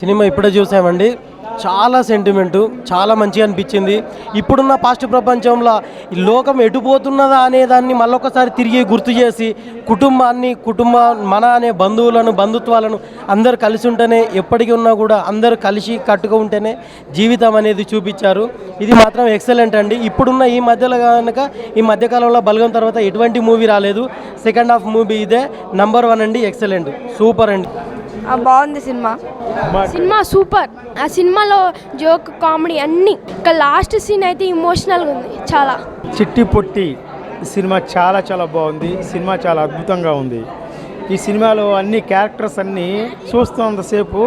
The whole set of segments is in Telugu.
సినిమా ఇప్పుడే చూసామండి. చాలా సెంటిమెంటు, చాలా మంచిగా అనిపించింది. ఇప్పుడున్న పాస్ట్ ప్రపంచంలో ఈ లోకం ఎటుపోతున్నదా అనేదాన్ని మళ్ళొకసారి తిరిగి గుర్తు చేసి మన అనే బంధుత్వాలను అందరు కలిసి ఉంటేనే ఎప్పటికీ ఉన్నా కూడా అందరూ కలిసి కట్టుగా ఉంటేనే జీవితం అనేది చూపించారు. ఇది మాత్రం ఎక్సలెంట్ అండి. ఇప్పుడున్న ఈ మధ్యలో కనుక ఈ మధ్యకాలంలో బలగం తర్వాత ఎటువంటి మూవీ రాలేదు. సెకండ్ హాఫ్ మూవీ ఇదే నంబర్ 1 అండి. ఎక్సలెంట్, సూపర్ అండి. బాగుంది సినిమా సూపర్. ఆ సినిమాలో జోక్, కామెడీ అన్నీ. ఇంకా లాస్ట్ సీన్ అయితే ఇమోషనల్గా ఉంది చాలా. చిట్టి పొట్టి సినిమా చాలా చాలా బాగుంది. సినిమా చాలా అద్భుతంగా ఉంది. ఈ సినిమాలో అన్ని క్యారెక్టర్స్ అన్నీ చూస్తున్నంతసేపు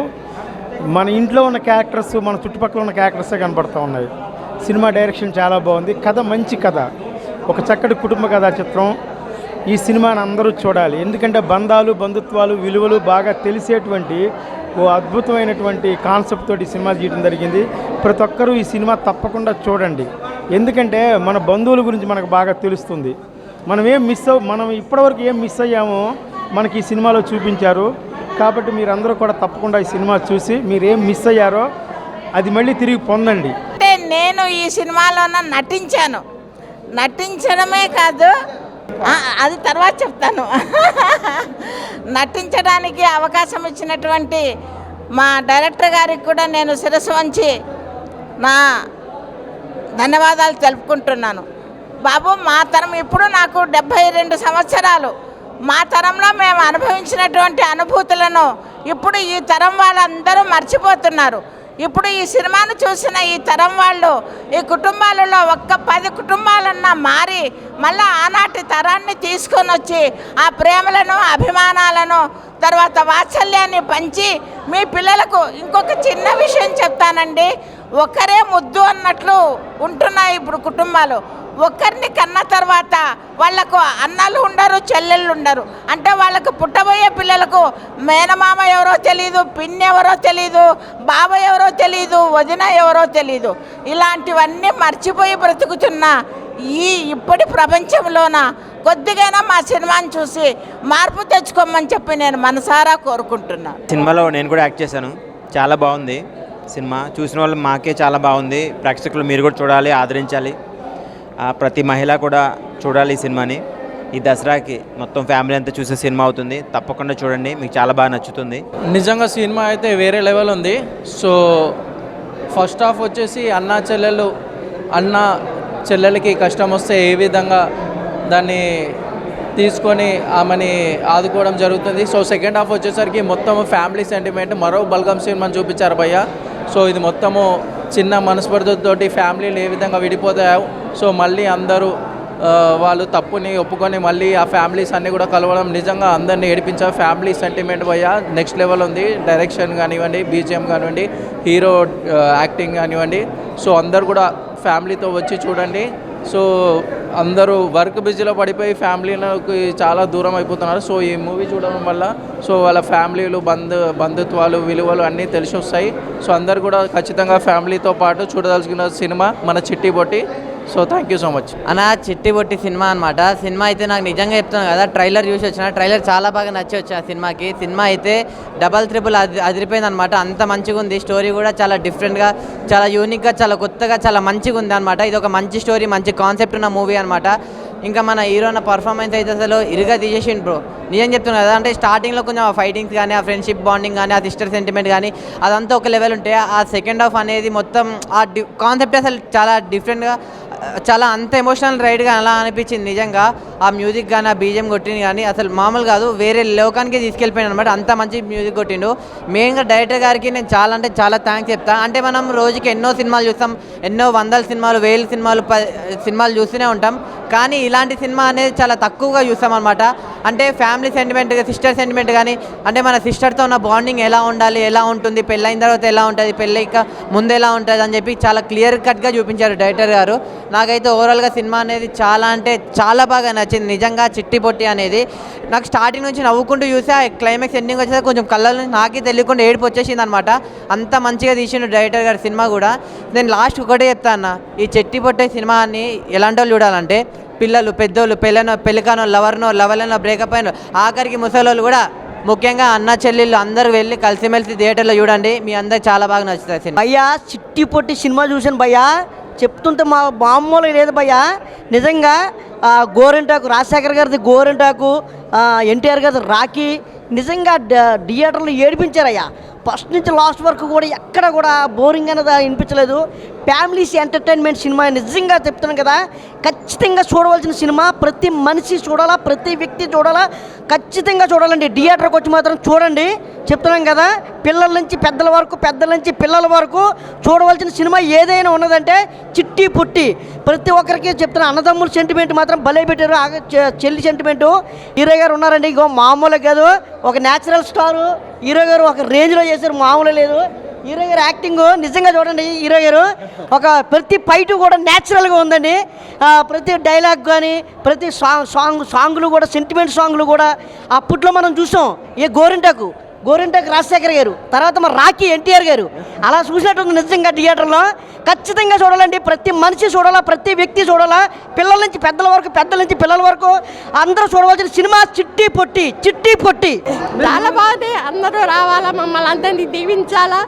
మన ఇంట్లో ఉన్న క్యారెక్టర్స్, మన చుట్టుపక్కల ఉన్న క్యారెక్టర్సే కనపడుతూ ఉన్నాయి. సినిమా డైరెక్షన్ చాలా బాగుంది. కథ మంచి కథ, ఒక చక్కటి కుటుంబ కథా చిత్రం. ఈ సినిమాని అందరూ చూడాలి. ఎందుకంటే బంధుత్వాలు, విలువలు బాగా తెలిసేటువంటి ఓ అద్భుతమైనటువంటి కాన్సెప్ట్ తోటి సినిమా తీయడం జరిగింది. ప్రతి ఒక్కరూ ఈ సినిమా తప్పకుండా చూడండి. ఎందుకంటే మన బంధువుల గురించి మనకు బాగా తెలుస్తుంది. మనం ఇప్పటివరకు ఏం మిస్ అయ్యామో మనకి ఈ సినిమాలో చూపించారు. కాబట్టి మీరందరూ కూడా తప్పకుండా ఈ సినిమా చూసి మీరేం మిస్ అయ్యారో అది మళ్ళీ తిరిగి పొందండి. అంటే నేను ఈ సినిమాలోన నటించడమే కాదు, అది తర్వాత చెప్తాను. నటించడానికి అవకాశం ఇచ్చినటువంటి మా డైరెక్టర్ గారికి కూడా నేను శిరస్సు వంచి నా ధన్యవాదాలు తెలుపుకుంటున్నాను. బాబు, మా తరం ఇప్పుడు నాకు 72 సంవత్సరాలు. మా తరంలో మేము అనుభవించినటువంటి అనుభూతులను ఇప్పుడు ఈ తరం వాళ్ళందరూ మర్చిపోతున్నారు. ఇప్పుడు ఈ సినిమాను చూసిన ఈ తరం వాళ్ళు, ఈ కుటుంబాలలో ఒక్క 10 కుటుంబాలన్నా మారి మళ్ళీ ఆనాటి తరాన్ని తీసుకొని వచ్చి ఆ ప్రేమలను, అభిమానాలను, తర్వాత వాత్సల్యాన్ని పంచి మీ పిల్లలకు ఇంకొక చిన్న విషయం చెప్తానండి. ఒక్కరే ముద్దు అన్నట్లు ఉంటున్నాయి ఇప్పుడు కుటుంబాలు. ఒక్కరిని కన్న తర్వాత వాళ్లకు అన్నలు ఉండరు, చెల్లెళ్ళు ఉండరు. అంటే వాళ్ళకు పుట్టబోయే పిల్లలకు మేనమామ ఎవరో తెలీదు, పిన్ని ఎవరో తెలీదు, బావ ఎవరో తెలీదు, వదిన ఎవరో తెలీదు. ఇలాంటివన్నీ మర్చిపోయి బ్రతుకుతున్న ఇప్పటి ప్రపంచంలోన కొద్దిగైనా మా సినిమాని చూసి మార్పు తెచ్చుకోమని చెప్పి నేను మనసారా కోరుకుంటున్నాను. సినిమాలో నేను కూడా యాక్ట్ చేశాను. చాలా బాగుంది సినిమా. చూసిన వాళ్ళు మాకే చాలా బాగుంది. ప్రేక్షకులు మీరు కూడా చూడాలి, ఆదరించాలి. ప్రతి మహిళ కూడా చూడాలి ఈ సినిమాని. ఈ దసరాకి మొత్తం ఫ్యామిలీ అంతా చూసే సినిమా అవుతుంది. తప్పకుండా చూడండి, మీకు చాలా బాగా నచ్చుతుంది. నిజంగా సినిమా అయితే వేరే లెవెల్ ఉంది. సో ఫస్ట్ హాఫ్ వచ్చేసి అన్న చెల్లెలకి కష్టం వస్తే ఏ విధంగా దాన్ని తీసుకొని ఆమెని ఆదుకోవడం జరుగుతుంది. సో సెకండ్ హాఫ్ వచ్చేసరికి మొత్తం ఫ్యామిలీ సెంటిమెంట్, మరో బల్గం సినిమాని చూపించారు భయ్య. సో ఇది మొత్తము చిన్న మనస్పర్ధతోటి ఫ్యామిలీలు ఏ విధంగా విడిపోతాయో, సో మళ్ళీ అందరూ వాళ్ళు తప్పుని ఒప్పుకొని మళ్ళీ ఆ ఫ్యామిలీస్ అన్నీ కూడా కలవడం నిజంగా అందరినీ ఏడిపించే ఫ్యామిలీ సెంటిమెంట్ భయ్య నెక్స్ట్ లెవెల్ ఉంది. డైరెక్షన్ కానివ్వండి, బీజిఎం కానివ్వండి, హీరో యాక్టింగ్ కానివ్వండి. సో అందరు కూడా ఫ్యామిలీతో వచ్చి చూడండి. సో అందరూ వర్క్ బిజీలో పడిపోయి ఫ్యామిలీకి చాలా దూరం అయిపోతున్నారు. సో ఈ మూవీ చూడడం వల్ల సో వాళ్ళ ఫ్యామిలీలు, బంధుత్వాలు, విలువలు అన్నీ తెలిసి వస్తాయి. సో అందరు కూడా ఖచ్చితంగా ఫ్యామిలీతో పాటు చూడదలుచుకున్న సినిమా మన Chitti Botti. So thank you so much అన్న. చిట్టి బొట్టి సినిమా అనమాట. సినిమా అయితే నాకు నిజంగా చెప్తున్నాను కదా, ట్రైలర్ చూసి వచ్చిన. ట్రైలర్ చాలా బాగా నచ్చి వచ్చా సినిమాకి. సినిమా అయితే డబల్ త్రిబుల్ అదిరిపోయింది అనమాట. అంత మంచిగా ఉంది. స్టోరీ కూడా చాలా డిఫరెంట్గా, చాలా యూనిక్గా, చాలా కొత్తగా, చాలా మంచిగా ఉంది అనమాట. ఇది ఒక మంచి స్టోరీ, మంచి కాన్సెప్ట్ ఉన్న మూవీ అనమాట. ఇంకా మన హీరోన పర్ఫార్మెన్స్ అయితే అసలు ఇరుగా తీసేసిండు బ్రో. నిజం చెప్తున్నాను కదా. అంటే స్టార్టింగ్లో కొంచెం ఆ ఫైటింగ్స్ కానీ, ఆ ఫ్రెండ్షిప్ బాండింగ్ కానీ, ఆ సిస్టర్ సెంటిమెంట్ కానీ అదంతా ఒక లెవెల్ ఉంటే, ఆ సెకండ్ హాఫ్ అనేది మొత్తం ఆ కాన్సెప్ట్ అసలు చాలా డిఫరెంట్గా, చాలా అంత ఎమోషనల్ రైడ్గా అలా అనిపించింది నిజంగా. ఆ మ్యూజిక్ కానీ, ఆ బీజిఎం కొట్టింది కానీ అసలు మామూలు కాదు, వేరే లోకానికి తీసుకెళ్ళిపోయాను అనమాట. అంత మంచి మ్యూజిక్ కొట్టిండు. మెయిన్గా డైరెక్టర్ గారికి నేను చాలా అంటే చాలా థ్యాంక్స్ చెప్తాను. అంటే మనం రోజుకి ఎన్నో సినిమాలు చూస్తాం, ఎన్నో వందల సినిమాలు, 1000 సినిమాలు, 10 సినిమాలు చూస్తూనే ఉంటాం. కానీ ఇలాంటి సినిమా అనేది చాలా తక్కువగా చూస్తాం అనమాట. అంటే ఫ్యామిలీ సెంటిమెంట్, సిస్టర్ సెంటిమెంట్ కానీ, అంటే మన సిస్టర్తో ఉన్న బాండింగ్ ఎలా ఉండాలి, ఎలా ఉంటుంది, పెళ్ళైన తర్వాత ఎలా ఉంటుంది, పెళ్ళిక ముందు ఎలా ఉంటుంది అని చెప్పి చాలా క్లియర్ కట్గా చూపించారు డైరెక్టర్ గారు. నాకైతే ఓవరాల్గా సినిమా అనేది చాలా అంటే చాలా బాగా నచ్చింది నిజంగా. చిట్టి పొట్టి అనేది నాకు స్టార్టింగ్ నుంచి నవ్వుకుంటూ చూసి ఆ క్లైమాక్స్ ఎండింగ్ వచ్చేసి కొంచెం కళ్ళ నుంచి నాకే తెలియకుండా ఏడుపు వచ్చేసింది అనమాట. అంత మంచిగా తీసిండు డైరెక్టర్ గారి సినిమా కూడా. నేను లాస్ట్ ఒకటే చెప్తా అన్న, ఈ చిట్టి పొట్టి సినిమాని ఎలాంటి వాళ్ళు చూడాలంటే పిల్లలు, పెద్దోళ్ళు, పెళ్ళికానో, లవర్నో, లవర్లనో, బ్రేకప్ అయినో, ఆఖరికి ముసలోళ్ళు కూడా ముఖ్యంగా అన్న చెల్లెళ్ళు అందరూ వెళ్ళి కలిసిమెలిసి థియేటర్లో చూడండి, మీ అందరికి చాలా బాగా నచ్చుతుంది సినిమా. భయ్యా చిట్టి పొట్టి సినిమా చూశాను భయ్యా, చెప్తుంటే మా మామూలు లేదు భయ్యా. నిజంగా గోరింటాకు రాజశేఖర్ గారిది గోరింటాకు, ఎన్టీఆర్ గారిది రాఖీ నిజంగా థియేటర్లో ఏడిపించారయ్యా. ఫస్ట్ నుంచి లాస్ట్ వరకు కూడా ఎక్కడ కూడా బోరింగ్ అనేది అనిపించలేదు. ఫ్యామిలీస్ ఎంటర్టైన్మెంట్ సినిమా నిజంగా చెప్తున్నాను కదా, ఖచ్చితంగా చూడవలసిన సినిమా. ప్రతి మనిషి చూడాలా, ప్రతి వ్యక్తి చూడాలా, ఖచ్చితంగా చూడాలండి. థియేటర్కి వచ్చి మాత్రం చూడండి, చెప్తున్నాం కదా. పిల్లల నుంచి పెద్దల వరకు, పెద్దల నుంచి పిల్లల వరకు చూడవలసిన సినిమా ఏదైనా ఉన్నదంటే చిట్టి పుట్టి. ప్రతి ఒక్కరికి చెప్తున్నా, అన్నదమ్ముల సెంటిమెంట్ మాత్రం భలే పెట్టారు. చెల్లి సెంటిమెంటు హీరో గారు ఉన్నారండి, ఇగో మామూలు కాదు, ఒక న్యాచురల్ స్టారు హీరో గారు, ఒక రేంజ్లో చేశారు, మామూలు లేదు. హీరో గారు యాక్టింగ్ నిజంగా చూడండి. హీరో గారు ఒక ప్రతి ఫైటు కూడా న్యాచురల్గా ఉందండి. ప్రతి డైలాగ్ కానీ, ప్రతి సాంగ్లు కూడా, సెంటిమెంట్ సాంగ్లు కూడా అప్పట్లో మనం చూసాం. గోరింటాకు రాజశేఖర్ గారు, తర్వాత మన రాఖీ ఎన్టీఆర్ గారు, అలా చూసినట్టుంది నిజంగా. థియేటర్లో ఖచ్చితంగా చూడాలండి. ప్రతి మనిషి చూడాలా, ప్రతి వ్యక్తి చూడాలా, పిల్లల నుంచి పెద్దల వరకు, పెద్దల నుంచి పిల్లల వరకు అందరూ చూడవలసిన సినిమా చిట్టి పొట్టి. చాలా బాగుంది. అందరూ రావాలా, మమ్మల్ని అందరినీ దీవించాలా.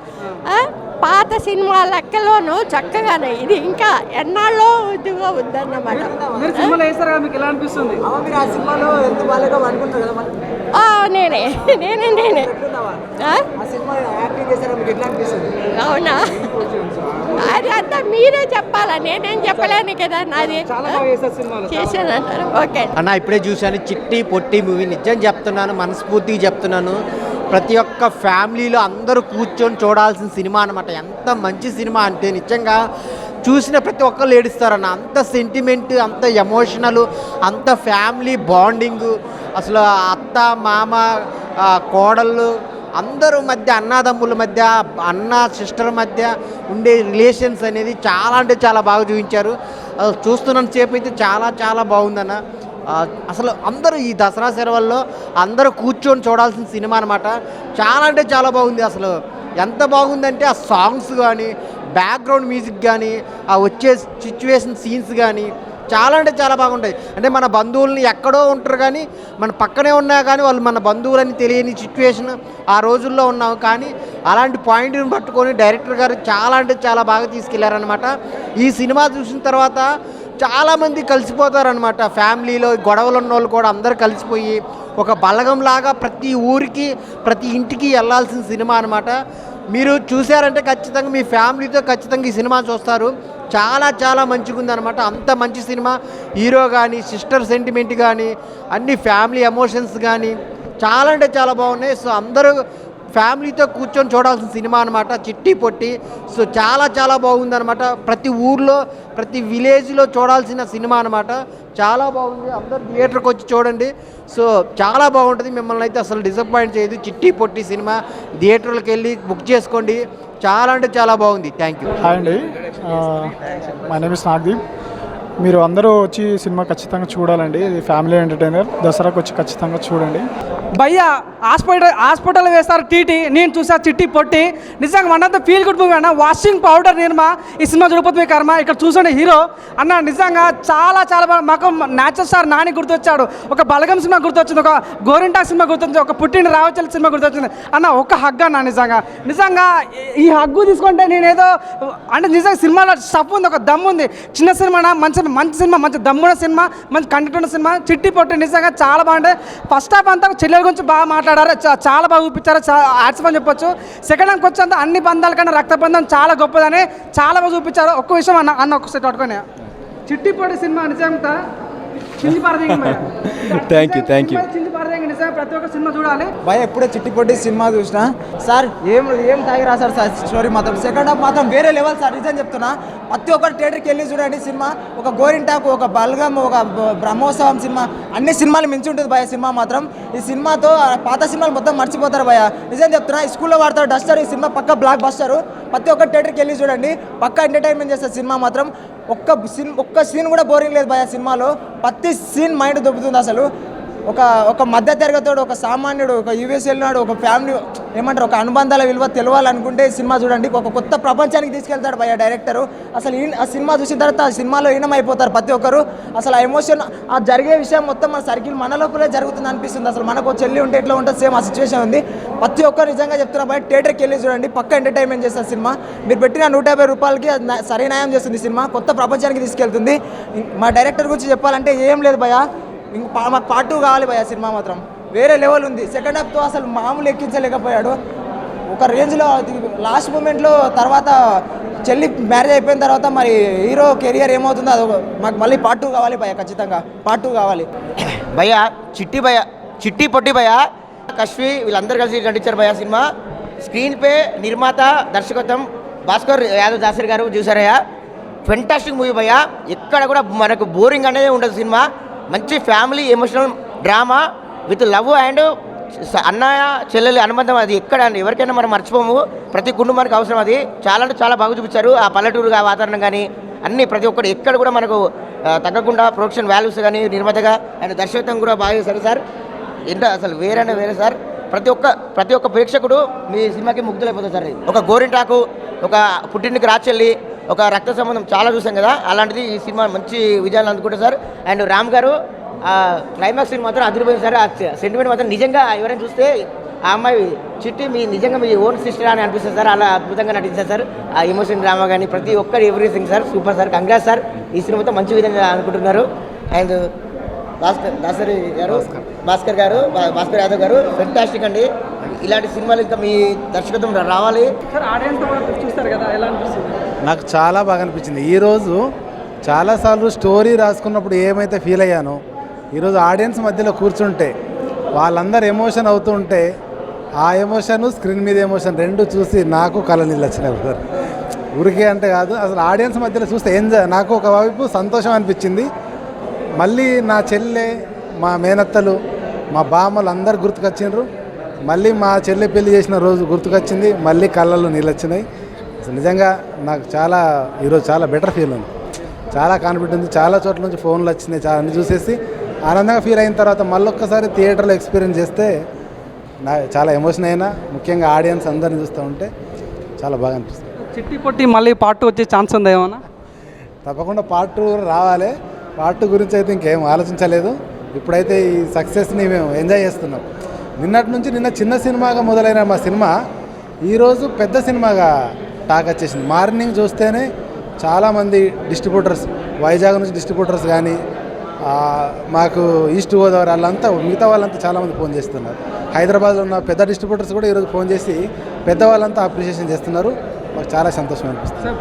పాత సినిమా లెక్కలోనూ చక్కగానే ఇది ఇంకా ఎన్నాళ్ళో ఇదిగా వద్దన్నమాట. నేనే అవునా, అది అంతా మీరే చెప్పాలా, నేనేం చెప్పలేను కదా. నాది చేశానంటారు. ఓకే అన్న, ఇప్పుడే చూశాను చిట్టి పొట్టి మూవీ. నిజం చెప్తున్నాను, మనస్ఫూర్తిగా చెప్తున్నాను, ప్రతి ఒక్క ఫ్యామిలీలో అందరూ కూర్చొని చూడాల్సిన సినిమా అనమాట. ఎంత మంచి సినిమా అంటే నిజంగా చూసిన ప్రతి ఒక్కరు ఏడుస్తారన్న. అంత సెంటిమెంట్, అంత ఎమోషనల్, అంత ఫ్యామిలీ బాండింగు. అసలు అత్త మామ కోడళ్ళు అందరూ మధ్య, అన్నదమ్ముల మధ్య, అన్న సిస్టర్ మధ్య ఉండే రిలేషన్స్ అనేది చాలా అంటే చాలా బాగా చూపించారు. చూస్తున్నంత సేపు అయితే చాలా చాలా బాగుందన్న. అసలు అందరూ ఈ దసరా సెలవుల్లో అందరూ కూర్చొని చూడాల్సిన సినిమా అనమాట. చాలా అంటే చాలా బాగుంది. అసలు ఎంత బాగుందంటే ఆ సాంగ్స్ కానీ, బ్యాక్గ్రౌండ్ మ్యూజిక్ కానీ, ఆ వచ్చే సిచ్యువేషన్ సీన్స్ కానీ చాలా అంటే చాలా బాగుంటాయి. అంటే మన బంధువులని ఎక్కడో ఉంటారు కానీ మన పక్కనే ఉన్నా కానీ వాళ్ళు మన బంధువులని తెలియని సిచ్యువేషన్ ఆ రోజుల్లో ఉన్నాము. కానీ అలాంటి పాయింట్ని పట్టుకొని డైరెక్టర్ గారు చాలా అంటే చాలా బాగా తీసుకెళ్లారనమాట. ఈ సినిమా చూసిన తర్వాత చాలామంది కలిసిపోతారనమాట. ఫ్యామిలీలో గొడవలు ఉన్న వాళ్ళు కూడా అందరూ కలిసిపోయి ఒక బలగంలాగా ప్రతి ఊరికి, ప్రతి ఇంటికి వెళ్ళాల్సిన సినిమా అనమాట. మీరు చూసారంటే ఖచ్చితంగా మీ ఫ్యామిలీతో ఖచ్చితంగా ఈ సినిమా చూస్తారు. చాలా చాలా మంచిగా ఉందన్నమాట. అంత మంచి సినిమా. హీరో కానీ, సిస్టర్ సెంటిమెంట్ కానీ, అన్ని ఫ్యామిలీ ఎమోషన్స్ కానీ చాలా అంటే చాలా బాగున్నాయి. సో అందరూ ఫ్యామిలీతో కూర్చొని చూడాల్సిన సినిమా అనమాట చిట్టి పొట్టి. సో చాలా చాలా బాగుందన్నమాట. ప్రతి ఊర్లో, ప్రతి విలేజ్లో చూడాల్సిన సినిమా అనమాట. చాలా బాగుంది. అందరూ థియేటర్కి వచ్చి చూడండి. సో చాలా బాగుంటుంది. మిమ్మల్ని అయితే అసలు డిసప్పాయింట్ చేయదు. చిట్టి పొట్టి సినిమా థియేటర్లకు వెళ్ళి బుక్ చేసుకోండి. చాలా అంటే చాలా బాగుంది. Thank you. హాయ్ అండి, మై నేమ్ ఇస్ నాగదీప్. మీరు అందరూ వచ్చి సినిమా ఖచ్చితంగా చూడాలండి. ఇది ఫ్యామిలీ ఎంటర్టైనర్. దసరాకు వచ్చి ఖచ్చితంగా చూడండి. భయ్యా హాస్పిటల్ వేస్తారు టీటీ, నేను చూసా చిట్టి పొట్టి. నిజంగా one of the feel good movie అన్న. వాషింగ్ పౌడర్ నిర్మా ఈ సినిమా చూడపోతే మీ కర్మ. ఇక్కడ చూసండి హీరో అన్న, నిజంగా చాలా చాలా బాగా. మాకు న్యాచురల్ స్టార్ నాని గుర్తొచ్చాడు, ఒక బలగం సినిమా గుర్తొచ్చింది, ఒక గోరింటాక్ సినిమా గుర్తొచ్చింది, ఒక పుట్టిన రావచల్ సినిమా గుర్తొచ్చింది అన్న. ఒక హగ్ అన్న, నిజంగా ఈ హగ్గు తీసుకుంటే నేనేదో అంటే నిజంగా సినిమాలో స్టఫ్ ఉంది, ఒక దమ్ ఉంది. చిన్న సినిమా, మంచి సినిమా, మంచి దమ్మున్న సినిమా, మంచి కంటెంట్ ఉన్న సినిమా చిట్టి పొట్టి. నిజంగా చాలా బాగుంటాయి. ఫస్ట్ హాఫ్ అంతా చెల్లెల గురించి బాగా మాట్లాడారు, చాలా బాగా చూపించారు, యాడ్స్ అని చెప్పొచ్చు. సెకండ్ హాఫ్కి వచ్చేంత అన్ని బంధాల కన్నా రక్తబంధం చాలా గొప్పదని చాలా బాగా చూపించారు. ఒక్క విషయం అన్న ఒక్కసారి పట్టుకొని, చిట్టి పొట్టి సినిమా నిజంగా చింది థ్యాంక్ యూ నిజంగా ప్రతి ఒక్క సినిమా చూడాలి. భయ ఎప్పుడే చిట్టి పొట్టి సినిమా చూసినా సార్ ఏం తాగి రాశారు సార్. స్టోరీ మాత్రం సెకండ్ హాఫ్ మాత్రం వేరే లెవెల్ సార్. నిజం చెప్తున్నా, ప్రతి ఒక్కరు థియేటర్కి వెళ్ళి చూడండి సినిమా. ఒక గోరింటాకు, ఒక బల్గం, ఒక బ్రహ్మోత్సవం సినిమా, అన్ని సినిమాలు మించి ఉంటుంది భయ సినిమా మాత్రం. ఈ సినిమాతో పాత సినిమాలు మొత్తం మర్చిపోతారు భయ. నిజం చెప్తున్నా, ఈ స్కూల్లో వాడతారు డస్టర్. ఈ సినిమా పక్క బ్లాక్ బస్టర్. ప్రతి ఒక్కరు థియేటర్కి వెళ్ళి చూడండి, పక్క ఎంటర్టైన్మెంట్ చేస్తారు సినిమా మాత్రం. ఒక్క సీన్ కూడా బోరింగ్ లేదు భయ సినిమాలో. ప్రతి సీన్ మైండ్ దొబ్బుతుంది. అసలు ఒక మధ్య తరగతోడు, ఒక సామాన్యుడు, ఒక యూఎస్ వెళ్ళినాడు, ఒక ఫ్యామిలీ ఏమంటారు ఒక అనుబంధాల విలువ తెలవాలనుకుంటే ఈ సినిమా చూడండి. ఒక కొత్త ప్రపంచానికి తీసుకెళ్తాడు భయ్య డైరెక్టరు. అసలు ఆ సినిమా చూసిన తర్వాత ఆ సినిమాలో ఈనమైపోతారు ప్రతి ఒక్కరు. అసలు ఆ ఎమోషన్, ఆ జరిగే విషయం మొత్తం మన సర్కిల్ మన లోపలే జరుగుతుంది అనిపిస్తుంది. అసలు మనకు చెల్లి ఉంటే ఎట్లా ఉంటుంది సేమ్ ఆ సిచ్యువేషన్ ఉంది. ప్రతి ఒక్కరు నిజంగా చెప్తున్నా భయ్య, థియేటర్కి వెళ్ళి చూడండి, పక్క ఎంటర్టైన్మెంట్ చేస్తారు సినిమా. మీరు పెట్టిన 150 రూపాయలకి సరైన న్యాయం చేస్తుంది సినిమా, కొత్త ప్రపంచానికి తీసుకెళ్తుంది. మా డైరెక్టర్ గురించి చెప్పాలంటే ఏం లేదు భయ్య, మాకు పార్ట్ 2 కావాలి భయ్య. సినిమా మాత్రం వేరే లెవెల్ ఉంది. సెకండ్ హాఫ్తో అసలు మామూలు ఎక్కించలేకపోయాడు. ఒక రేంజ్లో లాస్ట్ మూమెంట్లో తర్వాత చెల్లి మ్యారేజ్ అయిపోయిన తర్వాత మరి హీరో కెరియర్ ఏమవుతుందో అది మాకు మళ్ళీ పార్ట్ 2 కావాలి భయ్య, ఖచ్చితంగా పార్ట్ 2 కావాలి భయ్య. చిట్టి పొట్టి భయ్య, కశ్వి వీళ్ళందరూ కలిసి నటించారు భయ్య సినిమా. స్క్రీన్ పే, నిర్మాత, దర్శకత్వం భాస్కర్ యాదవ్ దాసరి గారు చూసారయ్యా. ఫెంటాస్టిక్ మూవీ భయ్య. ఎక్కడ కూడా మనకు బోరింగ్ అనేది ఉండదు సినిమా. మంచి family emotional drama with love and అన్నయ్య చెల్లెలి అనుబంధం. అది ఎక్కడ ఎవరికైనా మనం మర్చిపోము, ప్రతి కుటుంబానికి అవసరం. అది చాలా అంటే చాలా బాగా చూపించారు. ఆ పల్లెటూరుగా వాతావరణం కానీ అన్నీ ప్రతి ఒక్కటి ఎక్కడ కూడా మనకు తగ్గకుండా ప్రొడక్షన్ వాల్యూస్ కానీ నిర్మాతగా అండ్ దర్శకత్వం కూడా బాగా చేశారు సార్. ఎంత అసలు వేరే సార్. ప్రతి ఒక్క ప్రేక్షకుడు మీ సినిమాకి ముగ్ధులైపోతారు సార్. ఒక గోరింటాకు, ఒక పుట్టింటికి రాచెల్లి, ఒక రక్త సంబంధం చాలా చూసాం కదా, అలాంటిది ఈ సినిమా మంచి విజయాలు అందుకుంటారు సార్. అండ్ రామ్ గారు క్లైమాక్స్ సీన్ మాత్రం అదిరిపోయింది సార్. ఆ సెంటిమెంట్ మాత్రం నిజంగా ఎవరైనా చూస్తే ఆ అమ్మాయి చిట్టి నిజంగా మీ ఓన్ సిస్టర్ అని అనిపిస్తుంది సార్. అలా అద్భుతంగా నటించారు సార్. ఆ ఎమోషన్ డ్రామా కానీ ప్రతి ఒక్కరు everything sir super sir. Congrats sir, ఈ సినిమాతో మంచి విధంగా అనుకుంటున్నారు. అండ్ భాస్కర్ యాదవ్ గారు ఫెంటాస్టిక్ అండి. ఇలాంటి సినిమాలు ఇంకా మీ దర్శకత్వం రావాలి సార్. ఆడియన్స్ చూస్తారు కదా, ఎలా అనిపిస్తుంది? నాకు చాలా బాగా అనిపించింది. ఈరోజు చాలాసార్లు స్టోరీ రాసుకున్నప్పుడు ఏమైతే ఫీల్ అయ్యానో, ఈరోజు ఆడియన్స్ మధ్యలో కూర్చుంటే వాళ్ళందరూ ఎమోషన్ అవుతూ ఉంటే ఆ ఎమోషను స్క్రీన్ మీద ఎమోషన్ రెండు చూసి నాకు కళ్ళ నీళ్ళు వచ్చినాయి సార్. ఊరికే అంటే కాదు, అసలు ఆడియన్స్ మధ్యలో చూస్తే నాకు ఒకవైపు సంతోషం అనిపించింది. మళ్ళీ నా చెల్లె, మా మేనత్తలు, మా బామ్మలు అందరు గుర్తుకొచ్చిండ్రు. మళ్ళీ మా చెల్లె పెళ్లి చేసిన రోజు గుర్తుకొచ్చింది. మళ్ళీ కళ్ళల్లో నీళ్ళు వచ్చినాయి. అసలు నిజంగా నాకు ఈరోజు చాలా బెటర్ ఫీల్ ఉంది, చాలా కాన్ఫిడెంట్ ఉంది. చాలా చోట్ల నుంచి ఫోన్లు వచ్చినాయి, చాలా అన్ని చూసేసి ఆనందంగా ఫీల్ అయిన తర్వాత మళ్ళొక్కసారి థియేటర్లో ఎక్స్పీరియన్స్ చేస్తే చాలా ఎమోషన్ అయినా, ముఖ్యంగా ఆడియన్స్ అందరిని చూస్తూ ఉంటే చాలా బాగా అనిపిస్తుంది. చిట్టి పొట్టి మళ్ళీ పార్ట్ 2 వచ్చే ఛాన్స్ ఉందా ఏమన్నా? తప్పకుండా పార్ట్ 2 రావాలి. పార్ట్ 2 గురించి అయితే ఇంకేం ఆలోచించలేదు. ఇప్పుడైతే ఈ సక్సెస్ని మేము ఎంజాయ్ చేస్తున్నాం. నిన్నటి నుంచి నిన్న చిన్న సినిమాగా మొదలైన మా సినిమా ఈరోజు పెద్ద సినిమాగా టాక్ వచ్చేసింది. మార్నింగ్ చూస్తేనే చాలామంది డిస్ట్రిబ్యూటర్స్, వైజాగ్ నుంచి డిస్ట్రిబ్యూటర్స్ కానీ, మాకు ఈస్ట్ గోదావరి వాళ్ళంతా, మిగతా వాళ్ళంతా చాలామంది ఫోన్ చేస్తున్నారు. హైదరాబాద్లో ఉన్న పెద్ద డిస్ట్రిబ్యూటర్స్ కూడా ఈరోజు ఫోన్ చేసి పెద్దవాళ్ళంతా అప్రిషియేషన్ చేస్తున్నారు. మాకు చాలా సంతోషం అనిపిస్తుంది. Sir,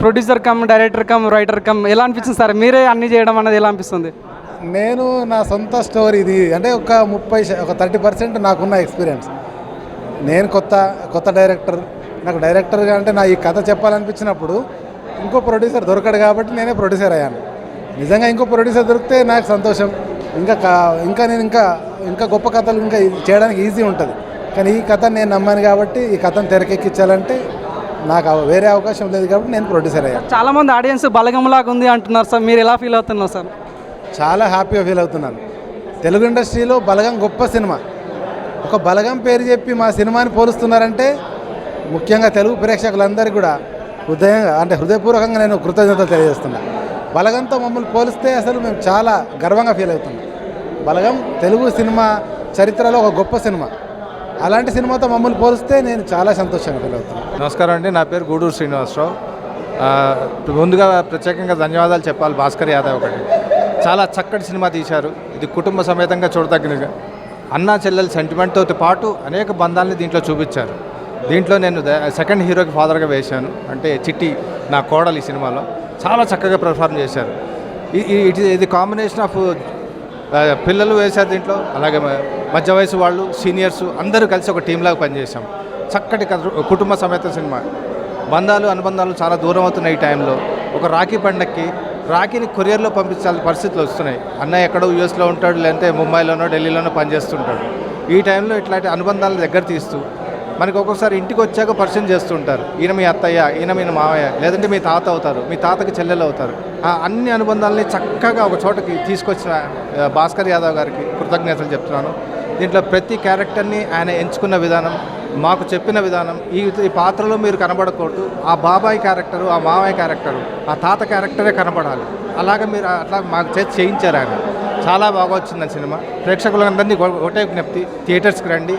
producer come, director come, writer cum ఎలా అనిపిస్తుంది సార్? మీరే అన్నీ చేయడం అనేది ఎలా అనిపిస్తుంది? నేను నా సొంత స్టోరీ ఇది అంటే ఒక 30% నాకున్న ఎక్స్పీరియన్స్. నేను కొత్త డైరెక్టర్. నాకు డైరెక్టర్గా అంటే నా ఈ కథ చెప్పాలనిపించినప్పుడు ఇంకో ప్రొడ్యూసర్ దొరకడు కాబట్టి నేనే ప్రొడ్యూసర్ అయ్యాను. నిజంగా ఇంకో ప్రొడ్యూసర్ దొరికితే నాకు సంతోషం. ఇంకా నేను ఇంకా గొప్ప కథలు ఇంకా చేయడానికి ఈజీ ఉంటుంది. కానీ ఈ కథను నేను నమ్మాను కాబట్టి ఈ కథను తెరకెక్కించాలంటే నాకు వేరే అవకాశం లేదు కాబట్టి నేను ప్రొడ్యూసర్ అయ్యాను. చాలామంది ఆడియన్స్ బలగంలాగా ఉంది అంటున్నారు సార్, మీరు ఎలా ఫీల్ అవుతున్నారు సార్? చాలా హ్యాపీగా ఫీల్ అవుతున్నాను. తెలుగు ఇండస్ట్రీలో బలగం గొప్ప సినిమా. ఒక బలగం పేరు చెప్పి మా సినిమాని పోలుస్తున్నారంటే ముఖ్యంగా తెలుగు ప్రేక్షకులందరికీ కూడా హృదయపూర్వకంగా నేను కృతజ్ఞతలు తెలియజేస్తున్నాను. బలగంతో మమ్మల్ని పోలిస్తే అసలు మేము చాలా గర్వంగా ఫీల్ అవుతున్నాం. బలగం తెలుగు సినిమా చరిత్రలో ఒక గొప్ప సినిమా. అలాంటి సినిమాతో మమ్మల్ని పోలిస్తే నేను చాలా సంతోషంగా ఫీల్ అవుతున్నాను. నమస్కారం అండి, నా పేరు గూడూరు శ్రీనివాసరావు. ముందుగా ప్రత్యేకంగా ధన్యవాదాలు చెప్పాలి భాస్కర్ యాదవ్ గారికి. చాలా చక్కటి సినిమా తీశారు. ఇది కుటుంబ సమేతంగా చూడదగినగా అన్నా చెల్లెల సెంటిమెంట్తో పాటు అనేక బంధాలని దీంట్లో చూపించారు. దీంట్లో నేను సెకండ్ హీరోకి ఫాదర్గా వేశాను, అంటే చిట్టి నా కోడలు. ఈ సినిమాలో చాలా చక్కగా పెర్ఫార్మ్ చేశారు. ఇది కాంబినేషన్ ఆఫ్ పిల్లలు వేశారు దీంట్లో, అలాగే మధ్య వయసు వాళ్ళు, సీనియర్స్ అందరూ కలిసి ఒక టీంలాగా పనిచేశాం. చక్కటి కుటుంబ సమేత సినిమా. బంధాలు అనుబంధాలు చాలా దూరం అవుతున్నాయి. ఈ టైంలో ఒక రాఖీ పండగకి రాఖీని కొరియర్లో పంపించాల్సిన పరిస్థితులు వస్తున్నాయి. అన్నయ్య ఎక్కడో యూఎస్లో ఉంటాడు, లేదంటే ముంబైలోనో ఢిల్లీలోనో పనిచేస్తుంటాడు. ఈ టైంలో ఇట్లాంటి అనుబంధాలను దగ్గర తీస్తూ మనకి ఒక్కొక్కసారి ఇంటికి వచ్చాక పరిచయం చేస్తుంటారు. ఈయన మీ అత్తయ్య, ఈయన మీ మావయ్య, లేదంటే మీ తాత అవుతారు, మీ తాతకి చెల్లెలు అవుతారు. ఆ అన్ని అనుబంధాలని చక్కగా ఒక చోటకి తీసుకొచ్చిన భాస్కర్ యాదవ్ గారికి కృతజ్ఞతలు చెప్తున్నాను. దీంట్లో ప్రతి క్యారెక్టర్ని ఆయన ఎంచుకున్న విధానం, మాకు చెప్పిన విధానం, ఈ పాత్రలో మీరు కనబడకూడదు, ఆ బాబాయ్ క్యారెక్టరు, ఆ మావయ్య క్యారెక్టరు, ఆ తాత క్యారెక్టరే కనబడాలి, అలాగే మీరు అట్లా మాకు చేసి చేయించారు ఆయన. చాలా బాగా వచ్చింది సినిమా. ప్రేక్షకులందరినీ ఒకటే విజ్ఞప్తి, థియేటర్స్కి రండి,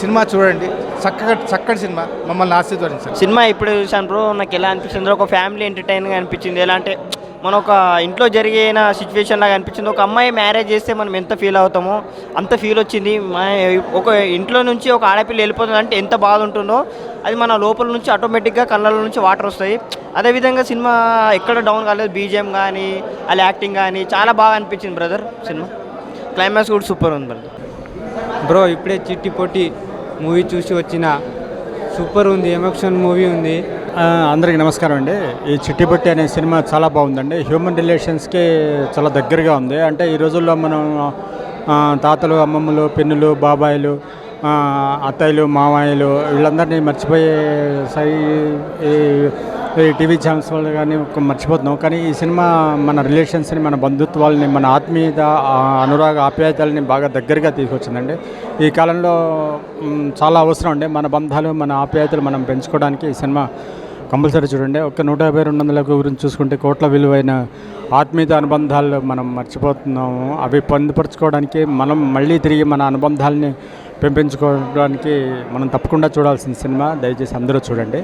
సినిమా చూడండి. చక్కటి సినిమా, మమ్మల్ని ఆశీర్వదించండి. సినిమా ఇప్పుడు చూసాను బ్రో, నాకు ఎలా అనిపించింది, ఒక ఫ్యామిలీ ఎంటర్టైన్గా అనిపించింది. ఎలా అంటే మన ఒక ఇంట్లో జరిగిన సిచ్యువేషన్ లాగా అనిపించింది. ఒక అమ్మాయి మ్యారేజ్ చేస్తే మనం ఎంత ఫీల్ అవుతామో అంత ఫీల్ వచ్చింది. ఒక ఇంట్లో నుంచి ఒక ఆడపిల్ల వెళ్ళిపోతుంది అంటే ఎంత బాధ ఉంటుందో అది మన లోపల నుంచి ఆటోమేటిక్గా కళ్ళ నుంచి వాటర్ వస్తాయి. అదేవిధంగా సినిమా ఎక్కడ డౌన్ కాలేదు, బీజిఎం కానీ వాళ్ళ యాక్టింగ్ కానీ చాలా బాగా అనిపించింది బ్రదర్. సినిమా క్లైమాక్స్ కూడా సూపర్ ఉంది బ్రదర్. బ్రో ఇప్పుడే చిట్టి పొట్టి మూవీ చూసి వచ్చిన, సూపర్ ఉంది, ఎమోషన్ మూవీ ఉంది. అందరికీ నమస్కారం అండి. ఈ చిట్టిపట్టి అనే సినిమా చాలా బాగుందండి. హ్యూమన్ రిలేషన్స్కి చాలా దగ్గరగా ఉంది. అంటే ఈ రోజుల్లో మనం తాతలు, అమ్మమ్మలు, పిన్నులు, బాబాయిలు, అత్తయ్యలు, మామయ్యలు వీళ్ళందరినీ మర్చిపోయే ఈ టీవీ ఛానల్స్ వాళ్ళు కానీ మర్చిపోతున్నాం. కానీ ఈ సినిమా మన రిలేషన్స్ని, మన బంధుత్వాలని, మన ఆత్మీయత, అనురాగ ఆప్యాయతల్ని బాగా దగ్గరగా తీసుకొచ్చిందండి. ఈ కాలంలో చాలా అవసరం అండి. మన బంధాలు, మన ఆప్యాయతలు మనం పెంచుకోవడానికి ఈ సినిమా కంపల్సరీ చూడండి. ఒక 150-200 గురించి చూసుకుంటే కోట్ల విలువైన ఆత్మీయత అనుబంధాలు మనం మర్చిపోతున్నాము. అవి పొందుపరచుకోవడానికి మనం మళ్ళీ తిరిగి మన అనుబంధాలని పెంపించుకోవడానికి మనం తప్పకుండా చూడాల్సిన సినిమా. దయచేసి అందరూ చూడండి.